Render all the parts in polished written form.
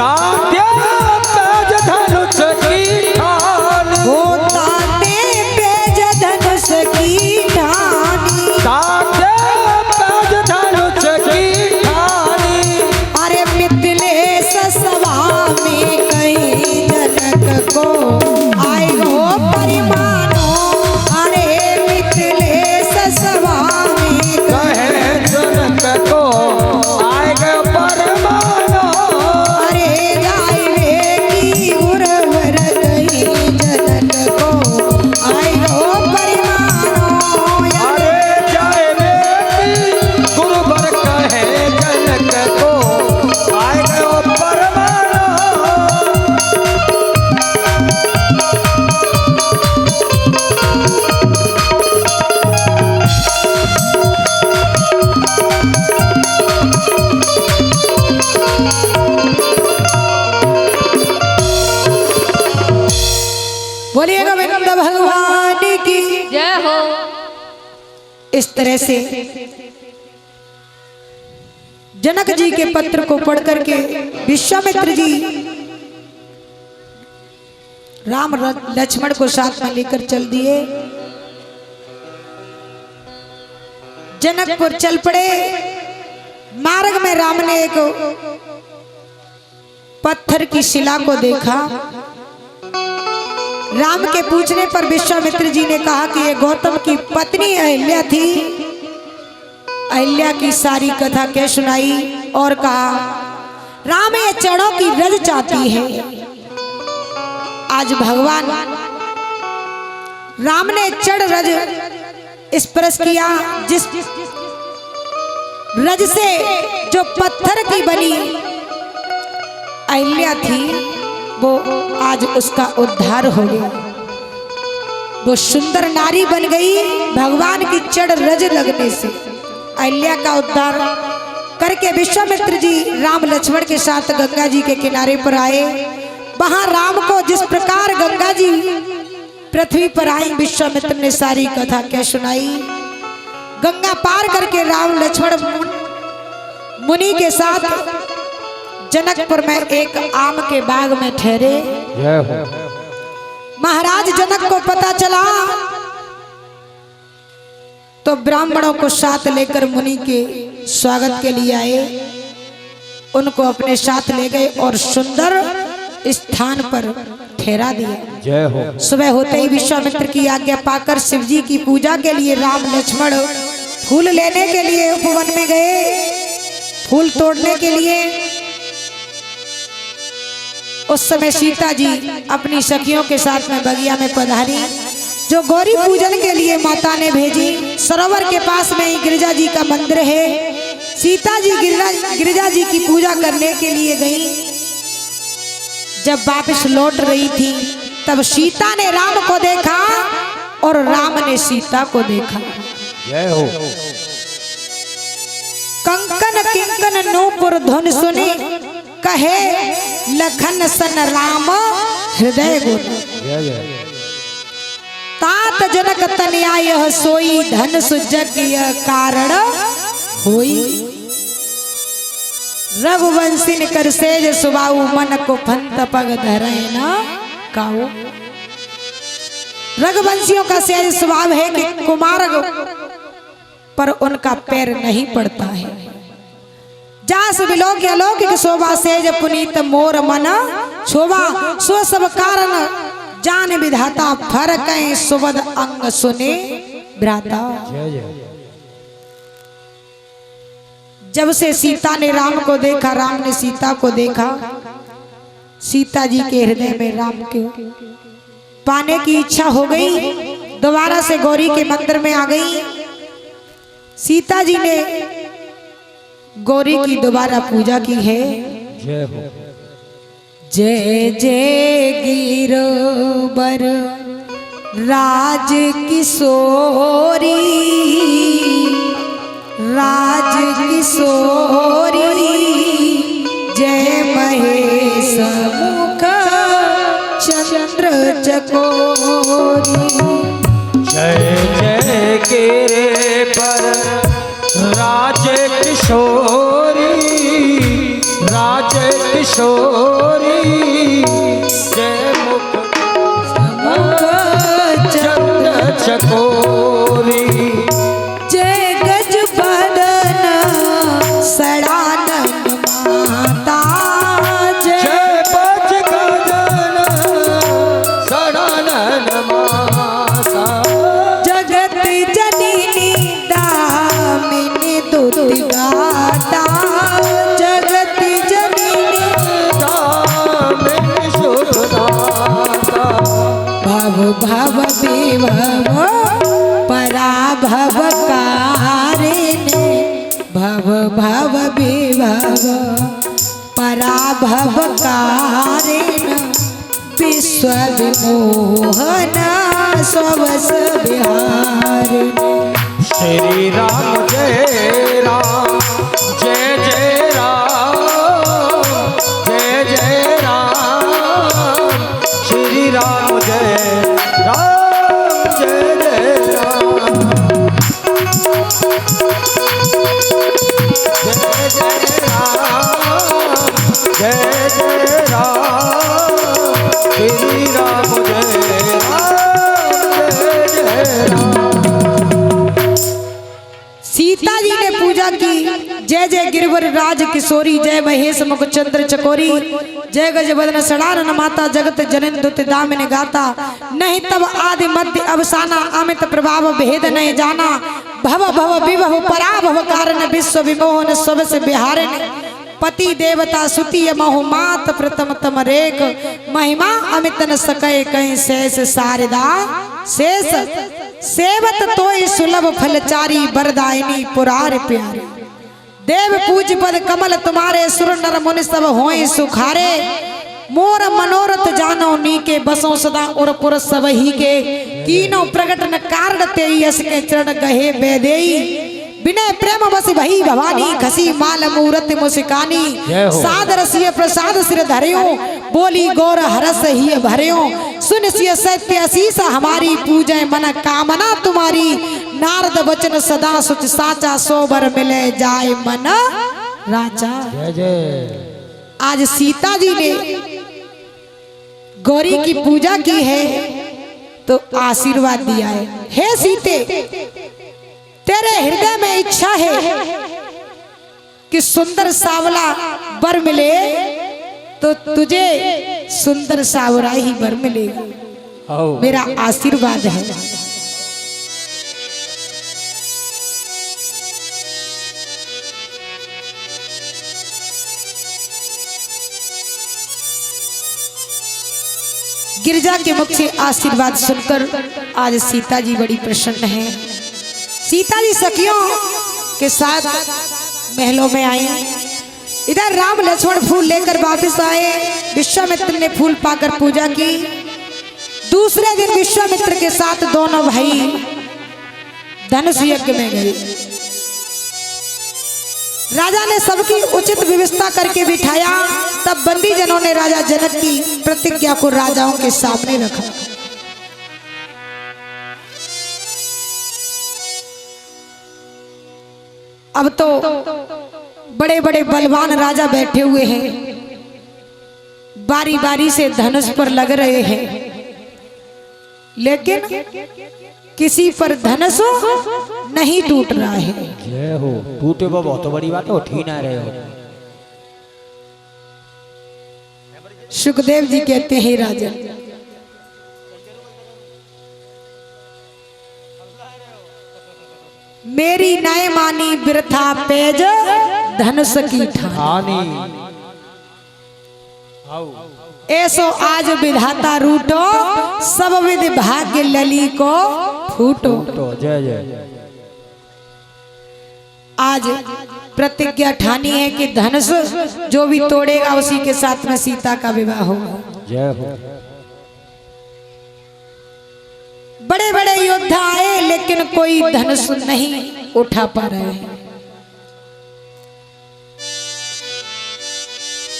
ताते पेज धनुष की ठानी, ओ ताते पेज धनुष की ठानी, ताते पेज धनुष की ठानी। अरे मिथिलेश सभा में कहीं जनक को आए हो परिमानो, अरे मिथिलेश सभा में कहे जनक को आए गए परमानो, अरे गायवे की उर्वर कहीं जनक को आए हो परिमानो। अरे जाए रे गुरुवर कहे जनक को आए गए परमानो। बोलिए गोविंद भगवान की जय हो। इस तरह से जनक जी के पत्र को पढ़ करके विश्वामित्र जी राम लक्ष्मण को साथ में लेकर चल दिए। जनकपुर चल पड़े। मार्ग में राम ने एक पत्थर की शिला को देखा। राम के पूछने पर विश्वामित्र जी ने कहा कि ये गौतम की पत्नी अहिल्या थी। अहिल्या की सारी कथा क्या सुनाई और कहा राम ये चढ़ों की रज चाहती है। आज भगवान राम ने चढ़ रज स्पर्श किया, जिस रज से जो पत्थर की बनी अहिल्या थी वो आज उसका उद्धार हो गया। वो सुंदर नारी बन गई भगवान की चढ़ रज लगने से। अहिल्या का उद्धार करके विश्वामित्र जी राम लक्ष्मण के साथ गंगा जी के किनारे पर आए। वहां राम को जिस प्रकार गंगा जी पृथ्वी पर आई विश्वामित्र ने सारी कथा क्या सुनाई। गंगा पार करके राम लक्ष्मण मुनि के साथ जनकपुर में एक आम के बाग में ठहरे। महाराज जनक को पता चला तो ब्राह्मणों को साथ लेकर मुनि के स्वागत के लिए आए। उनको अपने साथ ले गए और सुंदर स्थान पर ठहरा दिया। जय हो। सुबह होते ही विश्वामित्र की आज्ञा पाकर शिव जी की पूजा के लिए राम लक्ष्मण फूल लेने के लिए उपवन में गए। फूल तोड़ने के लिए उस समय सीता जी अपनी सखियों के साथ में बगिया में पधारी, जो गौरी पूजन के लिए माता ने भेजी। सरोवर के पास में ही गिरिजा जी का मंदिर है। सीता जी गिरिजा जी की पूजा करने के लिए गई। जब वापस लौट रही थी तब सीता ने राम को देखा और राम ने सीता को देखा। जय हो। कंकन किंकन नूपुर धुन सुनी, कहे लखन सन राम हृदय गुण। तात जनक तनया यह सोई, धन सुजग यह कारण होई। रघुवंशी कर सेज सुबाऊ, मन को फंत पग धरे न काऊ। रघुवंशियों का सेज स्वभाव है कि कुमार पर उनका पैर नहीं पड़ता है। जास विलोक अलौकिक शोभा सेज पुनीत मोर मन शोभा। सो सब कारण जान विधाता, फरक सुबद अंग सुने भ्राता। जब से सीता ने राम को देखा, राम ने सीता को देखा, सीता जी के हृदय में राम के पाने की इच्छा हो गई। दोबारा से गौरी के मंदिर में आ गई। सीता जी ने गौरी की दोबारा पूजा की है। जय हो। जय जय गिरबर राज किशोरी, राज किशोरी। जय महेश मुख चंद्र चकोरी। जय जय गिरे पर राज किशोरी, राज किशोरी जय मुख चंद्र चकोरी जय गज बदन सड़ानन माता जय बज गगन सड़ानन माता जगत जननी दामिनी दुति गाता जगत जननी दामिनी शुभदाता भव भव विभव पराभव कारिणे भव भव विभव पराभव कारिण विश्व विमोहन स्वस विहारिणी श्री राम जय राम जय जय राम जय जय राम श्री राम जय राम जय जय राम जय जय राम जय जय राम श्री राम जय राम जय जय राम। सीता जी ने पूजा की जय जय गिरवर राज किशोरी जय महेश मुख चंद्र चकोरी जय गज बदन सड़ानन माता जगत जनन दुत दामिनी गाता नहीं तब आदि मध्य अवसाना अमित प्रभाव भेद नहीं जाना भव भव विभव पराभव कारण विश्व विमोहन सब से बिहारिण पति देवता सुतीय महु मात प्रथम तम रेख महिमा अमित न सके कहीं शेष शारदा शेष सेवत तोय सुलभ फलचारी बरदायिनी पुरार प्यारे देव पूज पद कमल तुम्हारे सुर नर मुनि सब होय सुखारे मोर मनोरथ जानो नीके बसों सदा और पुर सब ही के कीनो प्रगट न कारण ते यस के चरण गहे बेदेई विनय प्रेम बस भई भवानी खसी माल मूरत मुस्कानी सादर सिय प्रसाद सिर धरियो बोली गौर हरस ही भरियो सुन सिय सत्य असीस हमारी पूजय मन कामना तुम्हारी नारद वचन सदा सुच साचा सोबर मिले जाय मन राजा जय जय। आज सीता जी ने गौरी की पूजा की है तो आशीर्वाद दिया है हे सीते तेरे हृदय में इच्छा है कि सुंदर सावला वर मिले तो तुझे सुंदर सावरा ही वर मिलेगा मेरा आशीर्वाद है। गिरजा के मुख से आशीर्वाद सुनकर आज सीता जी बड़ी प्रसन्न हैं। सीता जी सखियों के साथ महलों में आई। इधर राम लक्ष्मण फूल लेकर वापस आए। विश्वामित्र ने फूल पाकर पूजा की। दूसरे दिन विश्वामित्र के साथ दोनों भाई धनुष यज्ञ में गए। राजा ने सबकी उचित व्यवस्था करके बिठाया। तब बंदी जनों ने राजा जनक की प्रतिज्ञा को राजाओं के सामने रखा। अब तो बड़े बड़े बलवान राजा बैठे हुए हैं, बारी बारी से धनुष पर लग रहे हैं, लेकिन किसी पर धनुष नहीं टूट रहा है। जय हो। टूटे वो बहुत बड़ी बात है, उठी ना रहे हो। सुखदेव जी कहते हैं राजा मेरी नय मानी बिरथा पेज धनुष की ठानी ऐसो आज विधाता रूटो सब विध भाग्य लली को फूटो। जय जय। आज प्रतिज्ञा ठानी है कि धनुष जो भी तोड़ेगा उसी के साथ में सीता का विवाह होगा। जय हो। बड़े बड़े योद्धा आए लेकिन कोई धनुष नहीं उठा पा रहे हैं।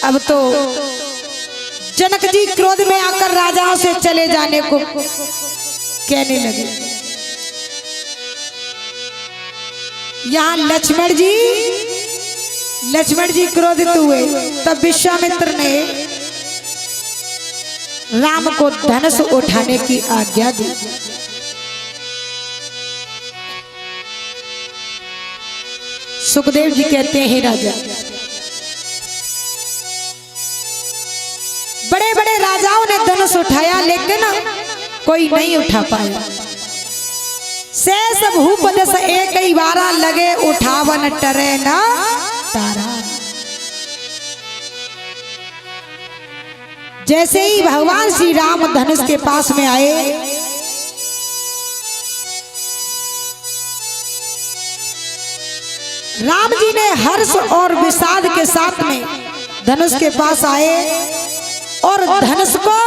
अब तो जनक जी क्रोध में आकर राजाओं से चले जाने को कहने लगे। यहाँ लक्ष्मण जी लक्ष्मण जी क्रोधित हुए। तब विश्वामित्र ने राम को धनुष उठाने की आज्ञा दी। सुखदेव जी कहते हैं, राजा बड़े बड़े राजाओं ने धनुष उठाया लेकिन कोई नहीं उठा पाया। शेष भूप दस एक ही बारा लगे उठावन टरे न तारा। जैसे ही भगवान श्री राम धनुष के पास में आए, राम जी ने हर्ष और विषाद के साथ में धनुष के पास आए और धनुष को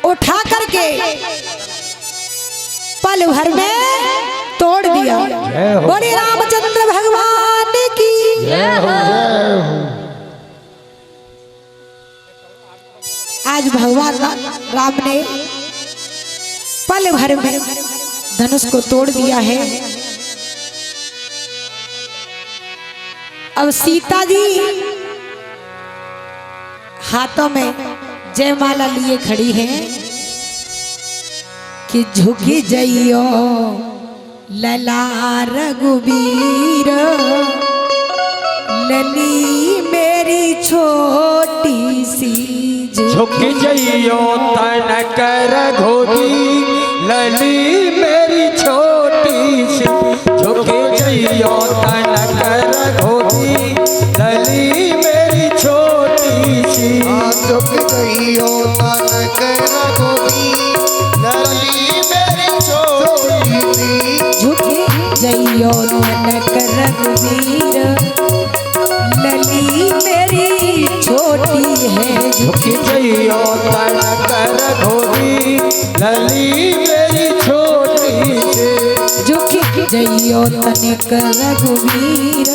उठा करके पल भर में तोड़ दिया। बोले रामचंद्र भगवान की जय हो। आज भगवान राम ने पल भर में धनुष को तोड़ दिया है। अब सीता जी हाथों में जयमाला लिए खड़ी हैं कि झुकी जइयो लला रघुवीर, लली मेरी छोटी सी झुक जइयो तनक रघुवीर, लली मेरी छोटी सी। झुक जइयो तनक रघुवीर, लली मेरी छोटी सी। झुक जइयो तनक रघुवीर, लली मेरी छोटी सी। झुक जइयो तनक रघुवीर, लली मेरी छोटी है। झुक जइयो तनक रघुवीर, लली मेरी छोटी सी। झुक जइयो तनक रघुवीर,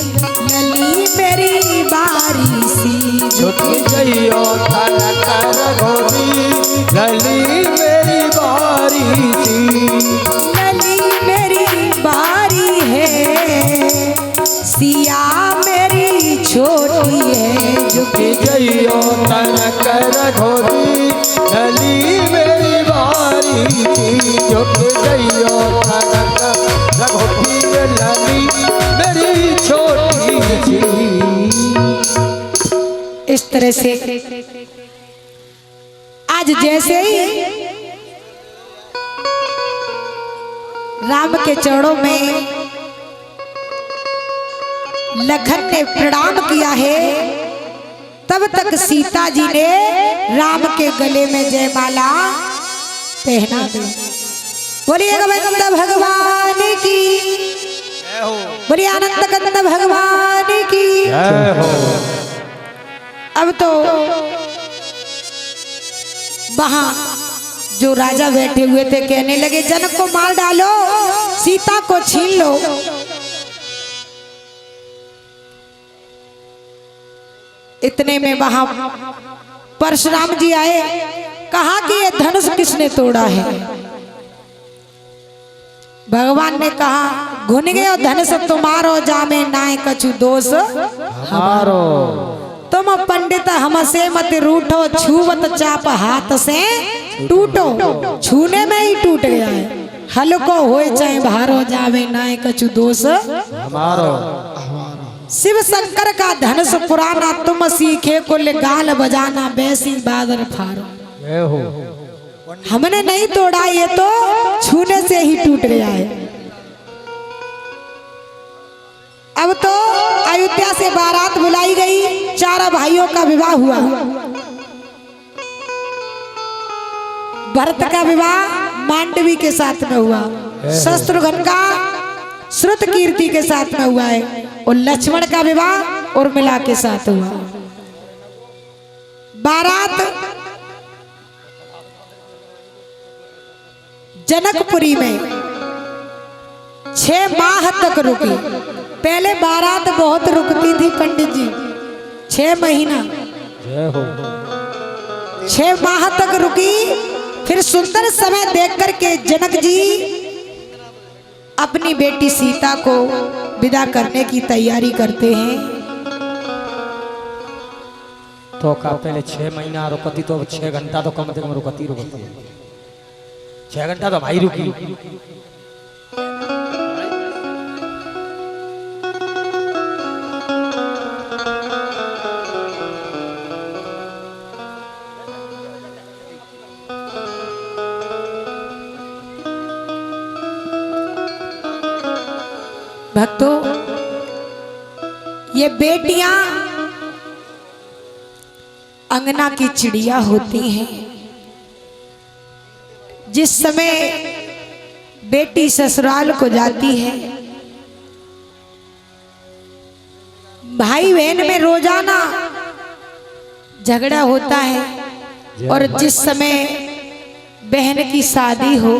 लली मेरी बारी सी। झुक जइयो तनक रघुवीर, लली मेरी बारी सी। लली मेरी बारी है, सिया मेरी छोटी है। झुक जइयो तनक रघुवीर, लली मेरी बारी सी। झुक जइयो तनक रघुवीर, लली मेरी छोटी सी। इस तरह से आज जैसे ही राम के चरणों में लखन ने प्रणाम किया है, तब तक सीता जी ने राम के गले में जयमाला पहना दी। बोलिए गोविंद भगवान की, बोलिए आनंद कंद भगवान की। अब तो वहां जो राजा बैठे हुए थे कहने लगे, जनक को मार डालो, सीता को छीन लो। इतने में वहां परशुराम जी आए, कहा कि ये धनुष किसने तोड़ा है। भगवान ने कहा, घुन गए धनुष तुम्हारो, जामे नाय कछु दोष हमारो। तुम पंडित हमसे मत रूठो, छूवत चाप हाथ से टूटो। छूने में ही टूट गया है। हल्को होए चाहे भारो, जावे नाय कछु दोष हमारो। शिव शंकर का धनुष पुराना, तुम सीखे कुल गाल बजाना, बैसी बादर फारो। हमने नहीं तोड़ा, ये तो छूने से ही टूट गया है। अब तो अयोध्या से बारात बुलाई गई, चारों भाइयों का विवाह हुआ। भरत का विवाह मांडवी के साथ में हुआ, शत्रुघ्न का श्रुत कीर्ति के साथ में हुआ है, और लक्ष्मण का विवाह उर्मिला के साथ हुआ। बारात जनकपुरी में 6 माह तक रुकी। पहले बारात बहुत रुकती थी पंडित जी, 6 महीना, 6 माह तक रुकी। फिर सुंदर समय देख करके जनक जी अपनी बेटी सीता को विदा करने की तैयारी करते हैं। तो का पहले 6 महीना रुकती तो अब 6 घंटा तो कम से कम रुकती है। 6 घंटा तो भाई रुकी। भक्तों, ये बेटियां अंगना की चिड़िया होती हैं। जिस समय बेटी ससुराल को जाती है, भाई बहन में रोजाना झगड़ा होता है। और जिस समय बहन की शादी हो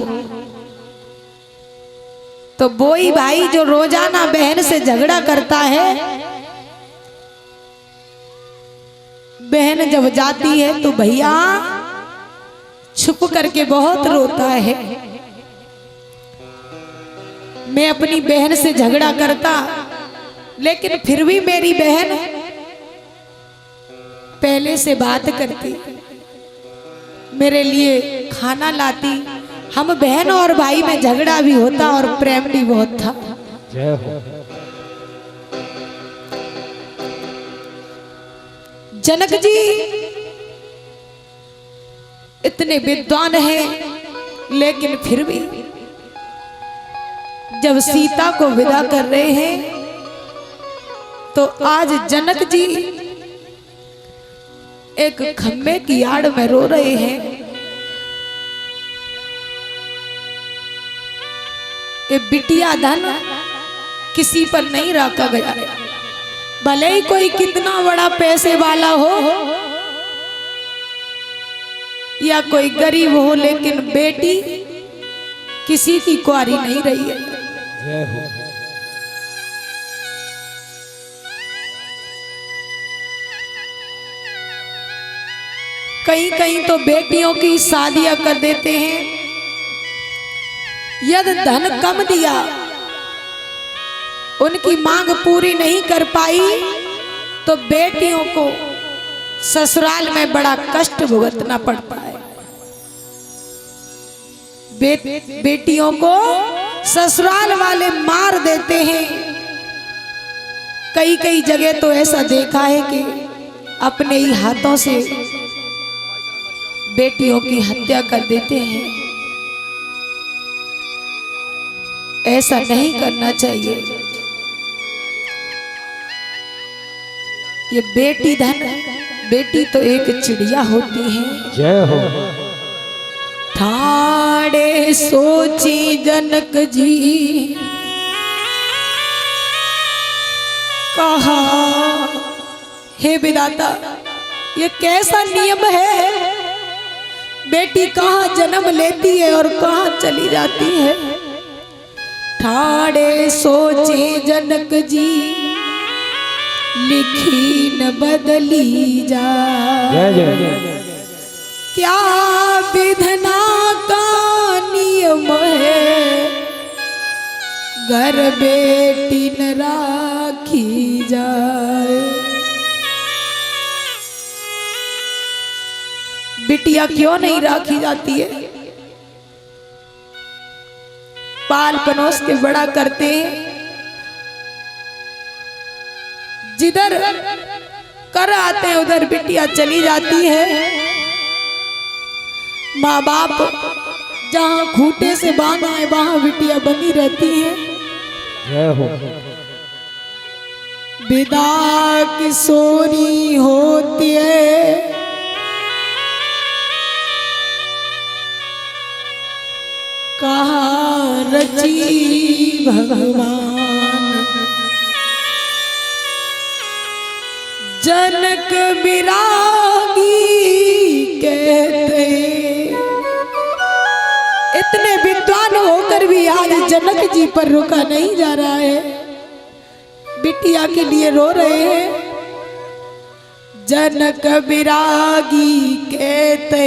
तो वही भाई जो रोजाना बहन से झगड़ा करता है, बहन जब जाती है तो भैया छुप करके बहुत रोता है। मैं अपनी बहन से झगड़ा करता, लेकिन फिर भी मेरी बहन पहले से बात करती, मेरे लिए खाना लाती। हम बहन और भाई में झगड़ा भी होता और प्रेम भी बहुत था। जय हो। जनक जी इतने विद्वान हैं, लेकिन फिर भी जब सीता को विदा कर रहे हैं तो आज जनक जी एक खम्भे की आड़ में रो रहे हैं। ये बिटिया धन किसी पर नहीं रखा गया, भले ही कोई कितना बड़ा पैसे वाला हो या कोई गरीब हो, लेकिन बेटी किसी की कुंवारी नहीं रही है। जय हो। कहीं कहीं तो बेटियों की शादियां कर देते हैं। यदि धन कम दिया, उनकी मांग पूरी नहीं कर पाई, तो बेटियों को ससुराल में बड़ा कष्ट भुगतना पड़ता है। बेटियों को ससुराल वाले मार देते हैं। कई कई जगह तो ऐसा देखा है कि अपने ही हाथों से बेटियों की हत्या कर देते हैं। ऐसा नहीं करना चाहिए। ये बेटी धन, बेटी तो एक चिड़िया होती है। जय हो। ठाड़े सोची जनक जी कहा, हे विधाता, ये कैसा नियम है? बेटी कहाँ जन्म लेती है और कहाँ चली जाती है। ठाड़े सोचे जनक जी लिखी न बदली जा। जय जय। क्या विधना का नियम है, घर बेटी न राखी जाए। बिटिया क्यों नहीं राखी जाती है? पाल पनोस के बड़ा करते हैं। जिधर कर आते हैं उधर बिटिया चली जाती है। माँ बाप जहाँ खूंटे से बांधा है वहां बिटिया बनी रहती है। जय हो। विदा किशोरी होती है, कहा रची भगवान। जनक विरागी कहते, इतने विद्वान होकर भी आज जनक जी पर रुका नहीं जा रहा है। बिटिया के लिए रो रहे हैं। जनक विरागी कहते